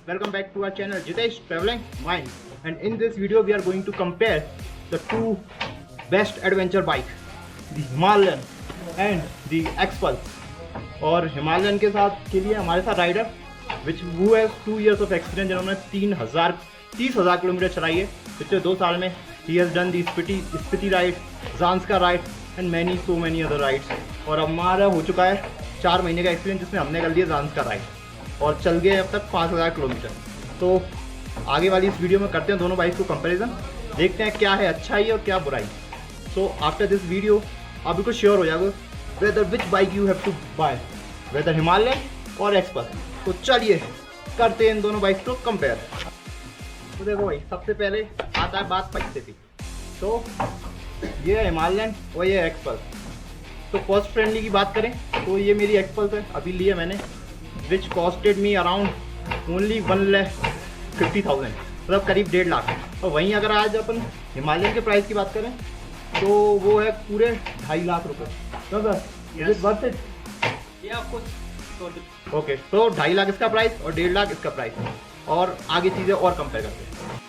welcome back to our channel Jitesh Traveling Mind, and in this video we are going to compare the two best adventure bike, the Himalayan and the X-Pulse. और Himalayan के साथ के लिए हमारे साथ rider who has 2 years of experience, जिन्होंने 30,000 kilometre चलाई है पिछले 2 साल में. He has done the Spiti ride, Zanskar ride and so many other rides. और हमारा हो चुका है 4 महीने का एक्सपीरियंस, जिसमें हमने कर लिया ज़ांस्कार राइड और चल गए अब तक 5,000 किलोमीटर. तो आगे वाली इस वीडियो में करते हैं दोनों बाइक को कंपैरिजन, देखते हैं क्या है अच्छाई और क्या बुराई. सो आफ्टर दिस वीडियो आप बिल्कुल श्योर हो जाओगे whether which bike you have to buy, whether Himalayan और एक्सपल्स. तो चलिए करते हैं इन दोनों बाइक को कंपेयर. तो देखो भाई, सबसे पहले आता है बात पैसे की. तो ये है हिमालयन और ये एक्सपल्स. तो कॉस्ट फ्रेंडली की बात करें तो ये मेरी एक्सपल्स है, अभी लिया मैंने, विच कॉस्टेड मी अराउंड ओनली 1,50,000, मतलब करीब 1.5 लाख. और वहीं अगर आज अपन हिमालयन के प्राइस की बात करें तो वो है पूरे 2.5 लाख रुपये. तो सर ओके, तो 2.5 लाख इसका प्राइस और 1.5 लाख इसका प्राइस, और आगे चीज़ें और कंपेयर करते हैं.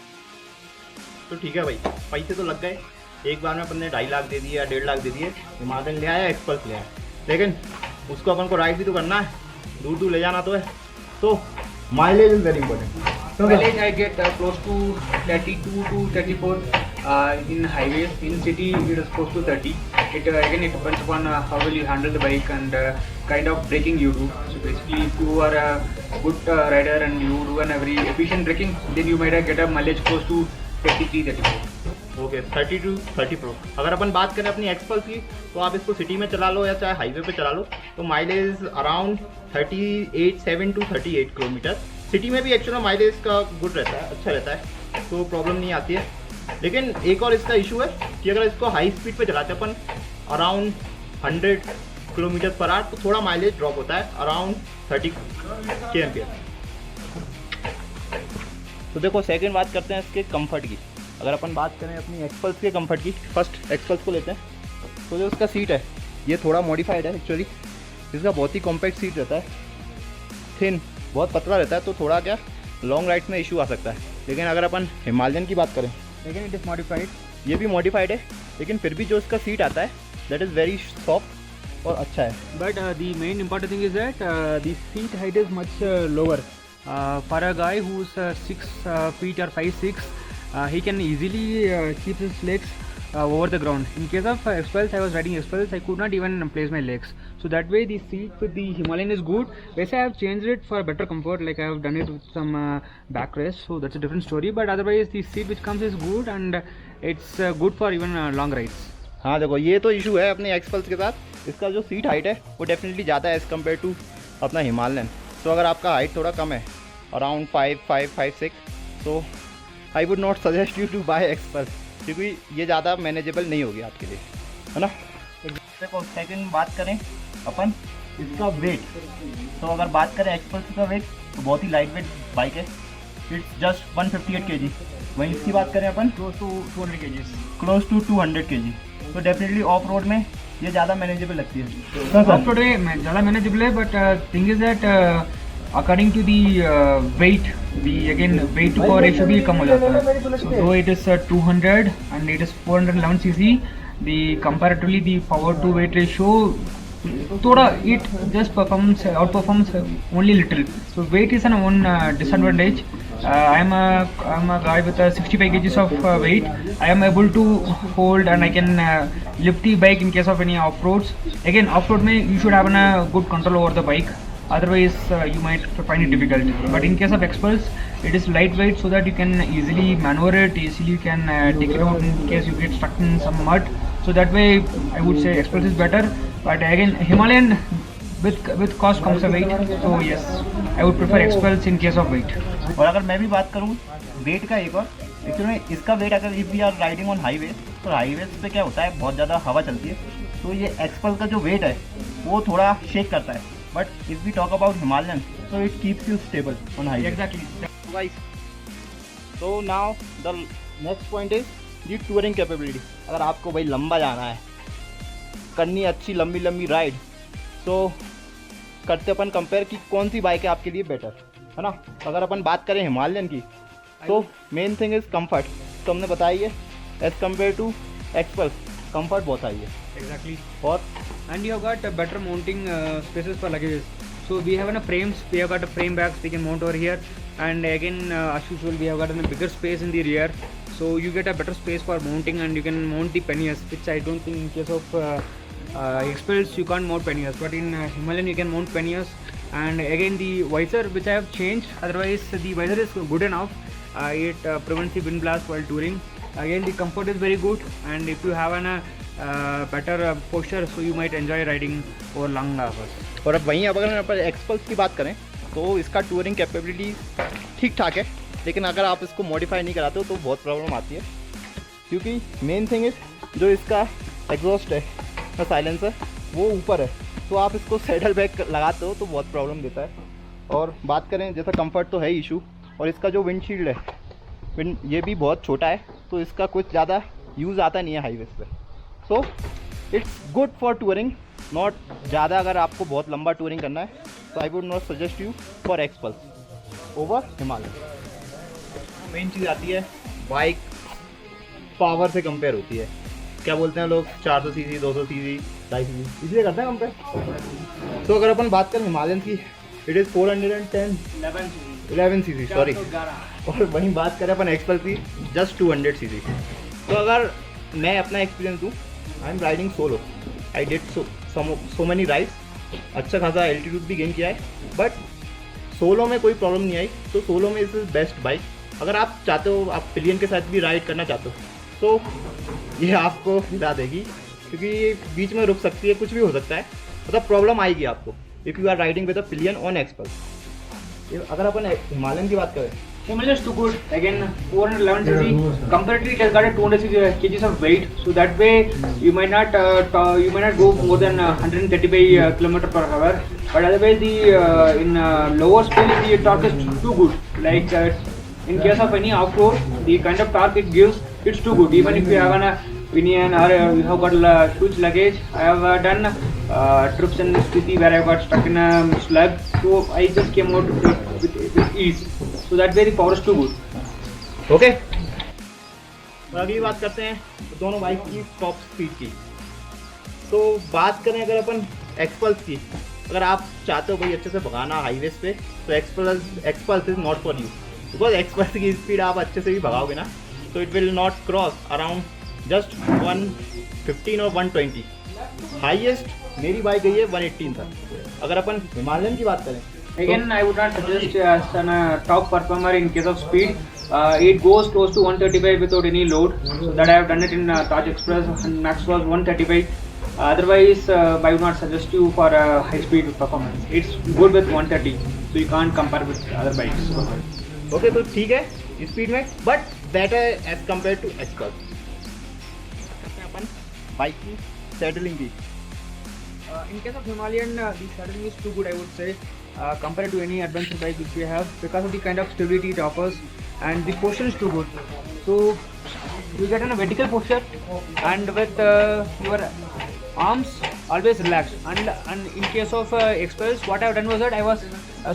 तो ठीक है भाई, पैसे तो लग गए, एक बार में अपन ने 2.5 लाख दे दिए या 1.5 लाख दे दिए. हिमालयन ले आया, एक्सपल्स ले आया, लेकिन उसको अपन को राइड भी तो करना है, दूर दूर ले जाना तो है. तो mileage is very important. Mileage I get close to 32 to 34 in highways. In city it is close to 30. It again it depends upon how well you handle the bike and kind of braking you do. So basically, if you are a good rider and you do an very efficient braking, then you might get a mileage close to 33-34. Okay, 30 to 30 pro. अगर अपन बात करें अपनी XPulse की, तो आप इसको city में चला लो या चाहे हाईवे पे चला लो, तो mileage around 7 to 38 kilometre. City में भी एक्चुअली माइलेज का गुड रहता है, अच्छा रहता है, तो प्रॉब्लम नहीं आती है. लेकिन एक और इसका इशू है कि अगर इसको हाई स्पीड पे चलाते अपन अराउंड 100 किलोमीटर पर आवर, तो थोड़ा माइलेज ड्रॉप होता है अराउंड 30 kmph. तो देखो, सेकंड बात करते हैं इसके कंफर्ट की. अगर अपन बात करें अपनी एक्सपल्स के कंफर्ट की, फर्स्ट एक्सपल्स को लेते हैं. तो जो उसका सीट है ये थोड़ा मॉडिफाइड है एक्चुअली. इसका बहुत ही कॉम्पैक्ट सीट रहता है, थिन, बहुत पतला रहता है, तो थोड़ा क्या लॉन्ग राइड्स में इशू आ सकता है. लेकिन अगर अपन हिमालयन की बात करें, लेकिन इट इज़ मॉडिफाइड, ये भी मॉडिफाइड है, लेकिन फिर भी जो इसका सीट आता है दैट इज़ वेरी सॉफ्ट और अच्छा है. But the main important thing is that the seat height is much lower. For a guy who's 6 feet or 5'6", he can easily keep his legs over the ground. In case of X-Pulse, I was riding X-Pulse, I could not even place my legs. So that way the seat with the Himalayan is good. Basically, I have changed it for better comfort, like I have done it with some backrest, so that's a different story. But otherwise the seat which comes is good and it's good for even long rides. हाँ देखो, ये तो issue है अपने XPulse के साथ. इसका जो सीट हाइट है वो डेफिनेटली ज़्यादा है एज़ कम्पेयर टू अपना हिमालयन. तो अगर आपका हाइट थोड़ा कम है, अराउंड 5'6", तो I would not suggest you to buy Xpulse, क्योंकि ये ज़्यादा मैनेजेबल नहीं होगी आपके लिए, है ना. देखो, सेकंड बात करें अपन इसका वेट, तो अगर बात करें एक्सपल्स का वेट, तो बहुत ही लाइट वेट बाइक है. It's just 158 kg. वहीं इसकी बात करें अपन, क्लोज टू 200 kg. तो डेफिनेटली ऑफ रोड में ये ज़्यादा मैनेजेबल लगती है. ऑफ रोड में ज़्यादा मैनेजेबल है, but thing is that according to the weight, the again weight to power ratio भी कम हो जाता है. So though it is 200 and it is 411 cc, the comparatively the power to weight ratio थोड़ा it just outperforms only little. So weight is an one disadvantage. I'm a guy with 65 kgs of weight. I am able to hold and I can lift the bike in case of any off roads. Again, off road में you should have a good control over the bike. Otherwise you might find it difficult. But in case of X-Pulse, it is lightweight, so that you can easily maneuver it, easily you can take it out in case you get stuck in some mud. So that way I would say X-Pulse is better. But again, Himalayan with cost comes a weight, so yes, I would prefer X-Pulse in case of weight. और अगर मैं भी बात करूँ wait का, एक और actually इसका वेट, अगर if we are riding on highways, तो हाईवेज पे क्या होता है, बहुत ज़्यादा हवा चलती है, तो ये एक्सपल्स का जो वेट है वो थोड़ा शेक करता है. But if we talk about Himalayan, so it keeps you stable on highway. Exactly. Guys, so now the next point is the touring capability. अगर आपको भाई लंबा जाना है, करनी अच्छी लंबी राइड, तो करते अपन कंपेयर कि कौन सी बाइक है आपके लिए बेटर. है ना। अगर अपन बात करें हिमालयन की तो मेन थिंग इज़ कंफर्ट, तो हमने बताई है as compare to Xpulse comfort बहुत हाई है। Exactly. और And you have got better mounting spaces for luggages. So we have frames. We have got a frame bags we can mount over here, and again as usual we have got a bigger space in the rear. So you get a better space for mounting, and you can mount the panniers, which I don't think in case of Expels you can't mount panniers, but in Himalayan you can mount panniers. And again the visor, which I have changed. Otherwise the visor is good enough. It prevents the wind blast while touring. Again the comfort is very good, and if you have an better posture, so you might enjoy riding over long hours. और अब वहीं अगर अपन XPulse की बात करें तो इसका touring capability ठीक ठाक है, लेकिन अगर आप इसको मॉडिफाई नहीं कराते हो तो बहुत प्रॉब्लम आती है, क्योंकि मेन थिंग इज जो इसका एग्जॉस्ट है ना साइलेंसर वो ऊपर है, तो आप इसको सैडल बैग लगाते हो तो बहुत प्रॉब्लम देता है। और बात करें जैसा कंफर्ट तो है इशू, और इसका जो विंडशील्ड है ये भी बहुत छोटा है, तो इसका कुछ ज़्यादा यूज़ आता नहीं है हाईवेज पे। So it's good for touring, not ज़्यादा। अगर आपको बहुत लंबा टूरिंग करना है तो I would not suggest you for Xpulse over Himalaya. Main चीज़ आती है बाइक पावर से कंपेयर होती है, क्या बोलते हैं लोग 400 सीसी 200 सीसी 250 सीसी इसलिए करते हैं कंपेयर। तो अगर अपन बात करें हिमालयन की, इट इज़ 11 सीसी सॉरी, और वहीं बात करें अपन एक्सपल्स की जस्ट 200 सीसी। तो अगर मैं अपना एक्सपीरियंस दूँ, I am riding solo, I did so many rides, अच्छा खासा एल्टीट्यूड भी गेन किया है, बट सोलो में कोई प्रॉब्लम नहीं आई। तो सोलो में इज बेस्ट बाइक। अगर आप चाहते हो आप पिलियन के साथ भी राइड करना चाहते हो तो ये आपको हिला देगी, क्योंकि ये बीच में रुक सकती है, कुछ भी हो सकता है, मतलब प्रॉब्लम आएगी आपको if you are riding with a pillion on Xpulse. अगर अपन हिमालयन की बात करें, Himalaya is too good. Again, 411 cc. Comparatively, it has got a 200 kgs of weight. So that way, you might not go more than 135 km per hour. But otherwise, the in lower speed, the torque is too good. Like in case of any off-road, the kind of torque it gives, it's too good. Even if you have a pinion or you have got huge luggage. I have done trips in Spiti where I got stuck in a slug. So I just came out with ease. So that way the power is too good. Okay, और अगली बात करते हैं दोनों bike की top speed की। तो बात करें अगर अपन एक्सपल्स की, अगर आप चाहते हो भाई अच्छे से भगाना हाईवेज पे, तो XPulse is not for you, because XPulse की स्पीड आप अच्छे से भी भगाओगे ना तो it will not cross around just 115 और 120। हाईएस्ट मेरी बाइक गई है 118 तक। अगर अपन हिमालयन की बात करें, again I would not suggest as a top performer in case of speed. It goes close to 135 without any load, so that I have done it in Taj Express and max was 135. Otherwise I would not suggest you for a high speed performance. It's good with 130, so you can't compare with other bikes. Okay, तो ठीक है speed में, but better as compare to Xpulse. अपन bike की settling की, In case of Himalayan, the saddling is too good, I would say, compared to any adventure bike which we have, because of the kind of stability it offers, and the posture is too good. So you get in a vertical posture, and with your arms always relaxed. And in case of Expels, what I have done was that I was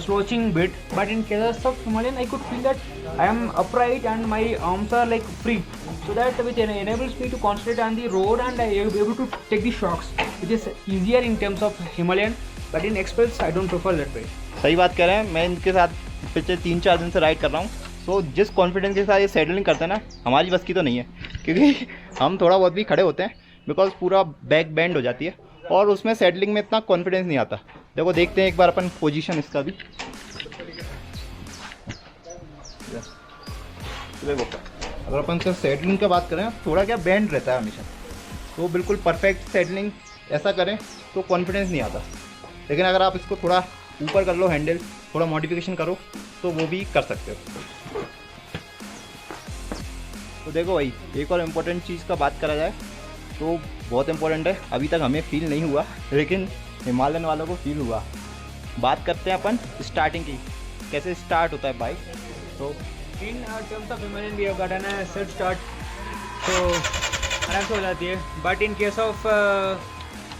slouching bit, but in case of Himalayan, I could feel that I am upright and my arms are like free, so that which enables me to concentrate on the road, and I am able to take the shocks, which is easier in terms of Himalayan. But in Expels, I don't prefer that way. सही बात कह रहे हैं, मैं इनके साथ पिछले 3-4 दिन से राइड कर रहा हूँ। सो जिस कॉन्फिडेंस के साथ ये सेटलिंग करते हैं ना, हमारी बस की तो नहीं है, क्योंकि हम थोड़ा बहुत भी खड़े होते हैं, बिकॉज पूरा बैक बैंड हो जाती है और उसमें सेटलिंग में इतना कॉन्फिडेंस नहीं आता। देखो देखते हैं एक बार अपन पोजीशन इसका भी। देखो अगर अपन सिर्फ सेटलिंग की बात करें, थोड़ा क्या बैंड रहता है हमेशा, तो बिल्कुल परफेक्ट सेटलिंग ऐसा करें तो कॉन्फिडेंस नहीं आता। लेकिन अगर आप इसको थोड़ा ऊपर कर लो, हैंडल थोड़ा मॉडिफिकेशन करो, तो वो भी कर सकते हो। तो देखो भाई, एक और इम्पोर्टेंट चीज़ का बात करा जाए तो बहुत इम्पोर्टेंट है, अभी तक हमें फील नहीं हुआ लेकिन हिमालयन वालों को फील हुआ। बात करते हैं अपन स्टार्टिंग की, कैसे स्टार्ट होता है बाइक। तो In terms of Himalayan, we have gotten a self start, so आराम से हो जाती है। But in case of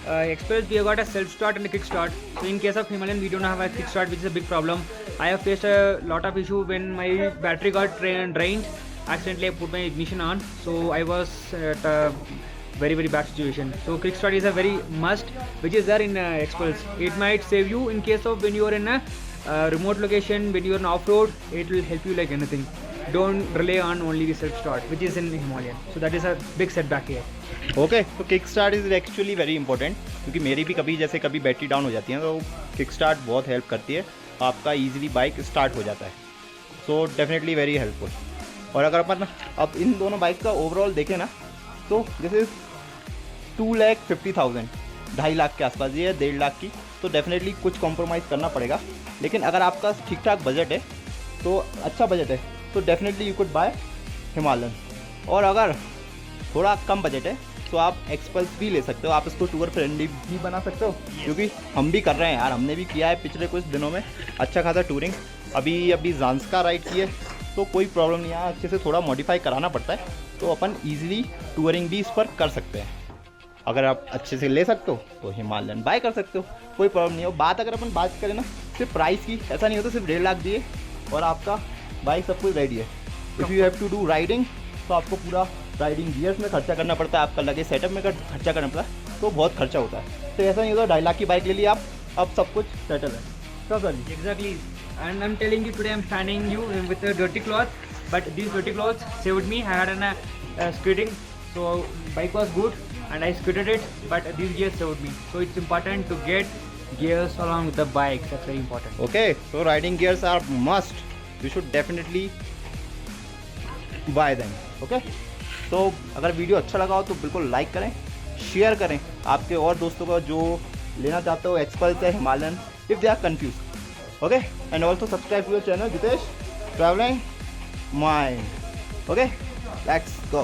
Express, we have got a self start and a kick start. So in case of Himalayan, we don't have a kick start, which is a big problem. I have faced a lot of issue when my battery got drained. Accidentally, I put my ignition on, so I was at a very bad situation. So kick start is a very must, which is there in Express. It might save you in case of when you are in a remote location, when you are in off-road. It will help you like anything. Don't rely on only the self start, which is in Himalayan. So that is a big setback here. Okay, तो kick start is actually very important, क्योंकि मेरी भी कभी battery down हो जाती है तो kick start बहुत हेल्प करती है, आपका इजीली बाइक स्टार्ट हो जाता है. So definitely very helpful. और अगर अपन अब इन दोनों बाइक का ओवरऑल देखें ना, तो दिस इज़ 2,50,000, 2.5 लाख के आसपास, ये है 1.5 लाख की. तो डेफिनेटली कुछ कॉम्प्रोमाइज़ करना पड़ेगा. लेकिन अगर आपका ठीक ठाक बजट है, तो अच्छा बजट है, तो definitely you could bye Himalayan. और अगर थोड़ा कम बजट है तो आप एक्सपल्स भी ले सकते हो. आप इसको टूर फ्रेंडली भी बना सकते हो, क्योंकि हम भी कर रहे हैं यार, हमने भी किया है पिछले कुछ दिनों में अच्छा खासा टूरिंग. अभी ज़ांस्कार राइड की है, तो कोई प्रॉब्लम नहीं है. अच्छे से थोड़ा मॉडिफाई कराना पड़ता है, तो अपन ईजिली टूरिंग भी इस पर कर सकते हैं. अगर आप अच्छे से ले सकते हो तो हिमालयन बाय कर सकते हो, कोई प्रॉब्लम नहीं हो. अगर अपन बात करें ना सिर्फ प्राइस की, ऐसा नहीं होता सिर्फ 1.5 लाख दिए और आपका बाइक सब कुछ रेडी है. If you have to do riding, तो आपको पूरा राइडिंग गियर्स में खर्चा करना पड़ता है, आपका लगे सेटअप में खर्चा करना पड़ता है, तो बहुत खर्चा होता है. तो ऐसा नहीं होता 2.5 लाख की बाइक ले ली आप, अब सब कुछ सेटल है. सब sir Exactly. And I'm telling you today, I'm fanning you with a dirty cloth, but these dirty clothes saved me. I had a skidding, so bike was good and I skidded it, but these gears saved me. So it's important to get gears along with the bike. That's very important. Okay, so riding gears are must. You should definitely buy them. Okay, तो अगर video अच्छा लगा हो तो बिल्कुल like करें, share करें आपके और दोस्तों को जो लेना चाहते हो एक्सपल्स या Himalayan, if they are confuse. Okay, and also subscribe to your channel Jitesh travelling mind. Okay, let's go.